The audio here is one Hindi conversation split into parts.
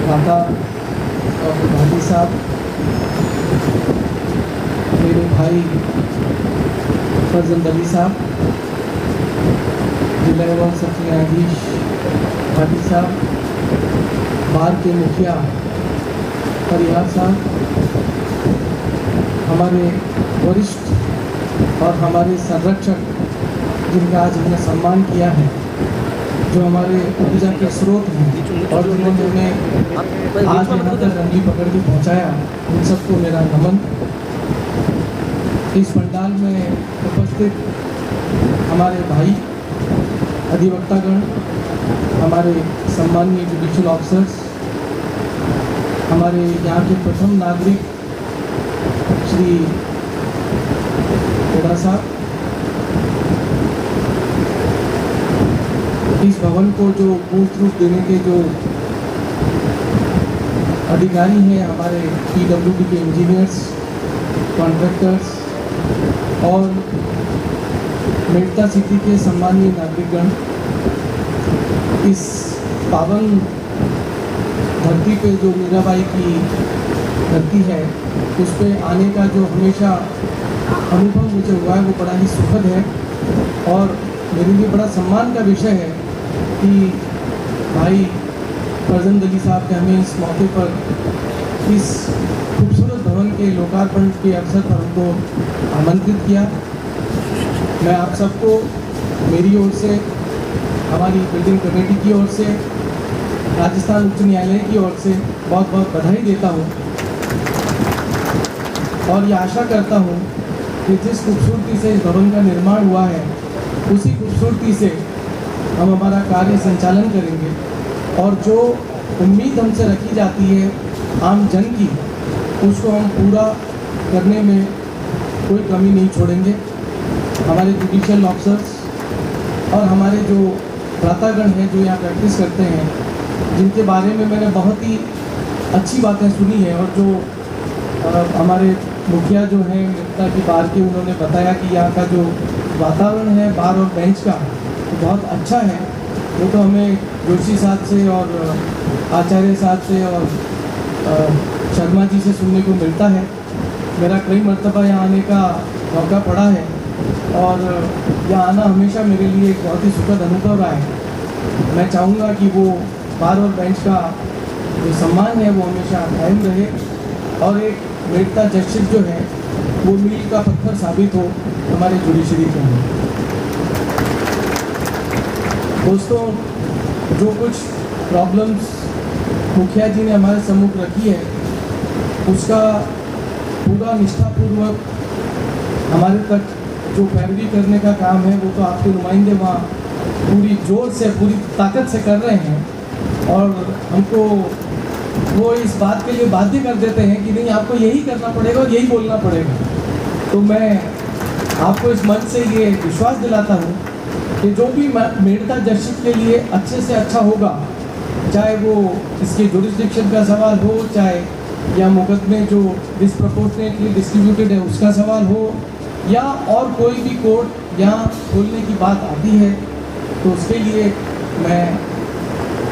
दाता डॉक्टर भाटी साहब, मेरे भाई फरजंद अली साहब, जिला एवं सत्र न्यायाधीश भाटी साहब, बार के मुखिया परिहार साहब, हमारे वरिष्ठ और हमारे संरक्षक जिनका आज हमने सम्मान किया है, जो हमारे ऊर्जा के स्रोत हैं और जिन्होंने हमें आज यहाँ तक रंगली पकड़ के पहुँचाया, उन सबको मेरा नमन। इस पंडाल में उपस्थित हमारे भाई अधिवक्तागण, हमारे सम्मानीय जुडिशियल ऑफिसर्स, हमारे यहाँ के प्रथम नागरिक श्री पेड़ा साहब, इस भवन को जो मूर्त रूप देने के जो अधिकारी हैं, हमारे PWD के इंजीनियर्स, कॉन्ट्रैक्टर्स और मेड़ता सिटी के सम्मानीय नागरिकगण, इस पावन धरती पे जो मीराबाई की धरती है, उस पे आने का जो हमेशा अनुभव मुझे हुआ है वो बड़ा ही सुखद है और मेरे लिए बड़ा सम्मान का विषय है कि भाई फरजंद अली साहब ने हमें इस मौके पर इस खूबसूरत भवन के लोकार्पण के अवसर पर हमको आमंत्रित किया। मैं आप सबको मेरी ओर से, हमारी बिल्डिंग कमेटी की ओर से, राजस्थान उच्च न्यायालय की ओर से बहुत बहुत बधाई देता हूँ और ये आशा करता हूँ कि जिस खूबसूरती से इस भवन का निर्माण हुआ है, उसी खूबसूरती से हम हमारा कार्य संचालन करेंगे और जो उम्मीद हमसे रखी जाती है आम जन की, उसको हम पूरा करने में कोई कमी नहीं छोड़ेंगे। हमारे जुडिशियल ऑफिसर्स और हमारे जो भ्रातागण हैं जो यहाँ प्रैक्टिस करते हैं, जिनके बारे में मैंने बहुत ही अच्छी बातें सुनी है और जो हमारे मुखिया जो हैं मेड़ता की बार के, उन्होंने बताया कि यहाँ का जो वातावरण है बार और बेंच का तो बहुत अच्छा है। वो तो हमें जोशी साहब से और आचार्य साहब से और शर्मा जी से सुनने को मिलता है। मेरा कई मर्तबा यहाँ आने का मौका पड़ा है और यहाँ आना हमेशा मेरे लिए एक बहुत ही सुखद अनुभव रहा है। मैं चाहूँगा कि वो बार और बेंच का जो सम्मान है वो हमेशा कायम रहे और एक मेड़ता जजशिप जो है वो मील का पत्थर साबित हो हमारे जुडिशरी के अंदर। दोस्तों, जो कुछ प्रॉब्लम्स मुखिया जी ने हमारे सम्मुख रखी है, उसका पूरा निष्ठापूर्वक हमारे तक जो पैरवी करने का काम है वो तो आपके नुमाइंदे वहाँ पूरी जोर से, पूरी ताकत से कर रहे हैं और हमको वो इस बात के लिए बाध्य कर देते हैं कि नहीं, आपको यही करना पड़ेगा और यही बोलना पड़ेगा। तो मैं आपको इस मंच से ये विश्वास दिलाता हूँ कि जो भी मेड़ता जजशिप के लिए अच्छे से अच्छा होगा, चाहे वो इसके जुरिस्डिक्शन का सवाल हो, चाहे या मुकदमे जो डिस्प्रपोर्शनेटली डिस्ट्रीब्यूटेड है उसका सवाल हो, या और कोई भी कोर्ट यहाँ खोलने की बात आती है, तो उसके लिए मैं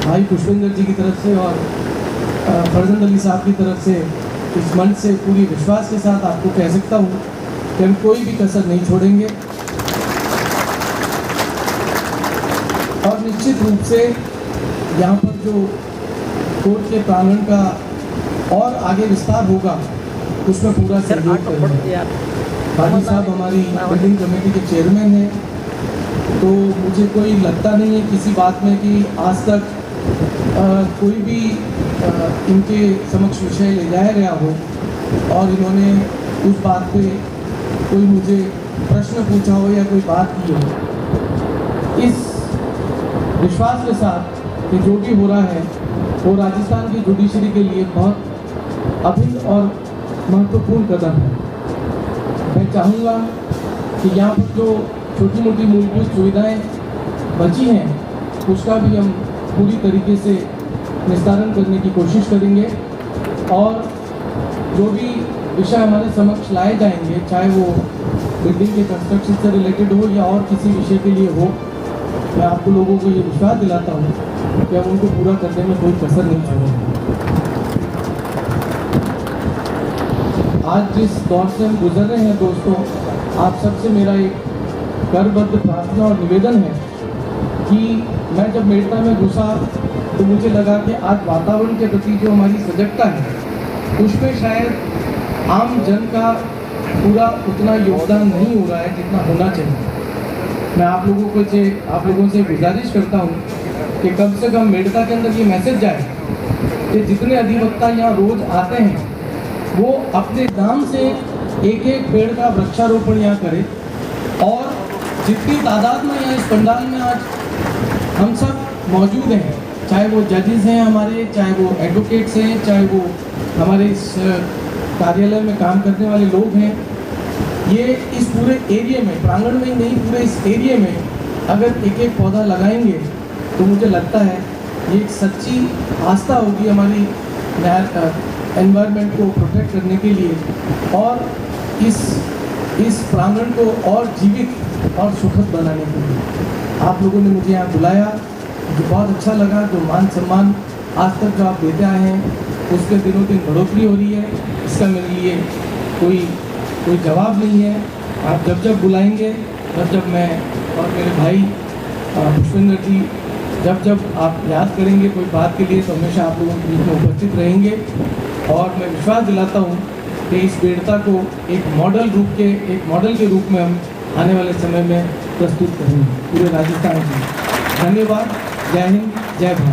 भाई पुष्पेंद्र जी की तरफ से और फरजंद अली साहब की तरफ से इस मंच से पूरी विश्वास के साथ आपको कह सकता हूँ कि हम कोई भी कसर नहीं छोड़ेंगे और निश्चित रूप से यहाँ पर जो कोर्ट के प्रांगण का और आगे विस्तार होगा उसमें पूरा सहयोग करेंगे। भाटी साहब हमारी बिल्डिंग कमेटी के चेयरमैन हैं, तो मुझे कोई लगता नहीं है किसी बात में कि आज तक कोई भी इनके समक्ष विषय ले जाया गया हो और इन्होंने उस बात पे कोई मुझे प्रश्न पूछा हो या कोई बात की हो। इस विश्वास के साथ कि जो भी हो रहा है वो राजस्थान की जुडिशरी के लिए बहुत अभिन्न और महत्वपूर्ण कदम है। मैं चाहूँगा कि यहाँ पर जो छोटी मोटी मूलभूत सुविधाएं बची हैं उसका भी हम पूरी तरीके से निस्तारण करने की कोशिश करेंगे और जो भी विषय हमारे समक्ष लाए जाएंगे, चाहे वो बिल्डिंग के कंस्ट्रक्शन से रिलेटेड हो या और किसी विषय के लिए हो, मैं आपको लोगों को ये विश्वास दिलाता हूँ कि हम उनको पूरा करने में कोई कसर नहीं छोड़ेंगे। आज जिस दौर से हम गुजर रहे हैं दोस्तों, आप सबसे मेरा एक करबद्ध प्रार्थना और निवेदन है कि मैं जब मेड़ता में घुसा तो मुझे लगा कि आज वातावरण के प्रति जो हमारी सजगता है उसमें शायद आम जन का पूरा उतना योगदान नहीं हो रहा है जितना होना चाहिए। मैं आप लोगों से गुजारिश करता हूँ कि कम से कम मेड़ता के अंदर ये मैसेज जाए कि जितने अधिवक्ता यहाँ रोज आते हैं वो अपने दाम से एक एक पेड़ का वृक्षारोपण यहाँ करें, और जितनी तादाद में यहाँ इस पंडाल में आज हम सब मौजूद हैं, चाहे वो जजेस हैं हमारे, चाहे वो एडवोकेट्स हैं, चाहे वो हमारे इस कार्यालय में काम करने वाले लोग हैं, ये इस पूरे एरिया में, प्रांगण में ही नहीं पूरे इस एरिया में अगर एक एक पौधा लगाएंगे तो मुझे लगता है ये एक सच्ची आस्था होगी हमारी एनवायरनमेंट को प्रोटेक्ट करने के लिए, और इस प्रांगण को और जीवित और सुखद बनाने के लिए। आप लोगों ने मुझे यहाँ बुलाया, मुझे बहुत अच्छा लगा। जो मान सम्मान आज तक जो आप देते आए हैं उसके दिनों दिन बढ़ोतरी हो रही है, इसका मेरे लिए कोई जवाब नहीं है। आप जब जब बुलाएंगे, जब मैं और मेरे भाई पुष्पेंद्र जी जब आप याद करेंगे कोई बात के लिए, तो हमेशा आप लोगों के बीच में उपस्थित रहेंगे। और मैं विश्वास दिलाता हूँ कि इस बेड़ता को एक मॉडल के रूप में हम आने वाले समय में प्रस्तुत करेंगे पूरे राजस्थान में। धन्यवाद। जय हिंद, जय भारत।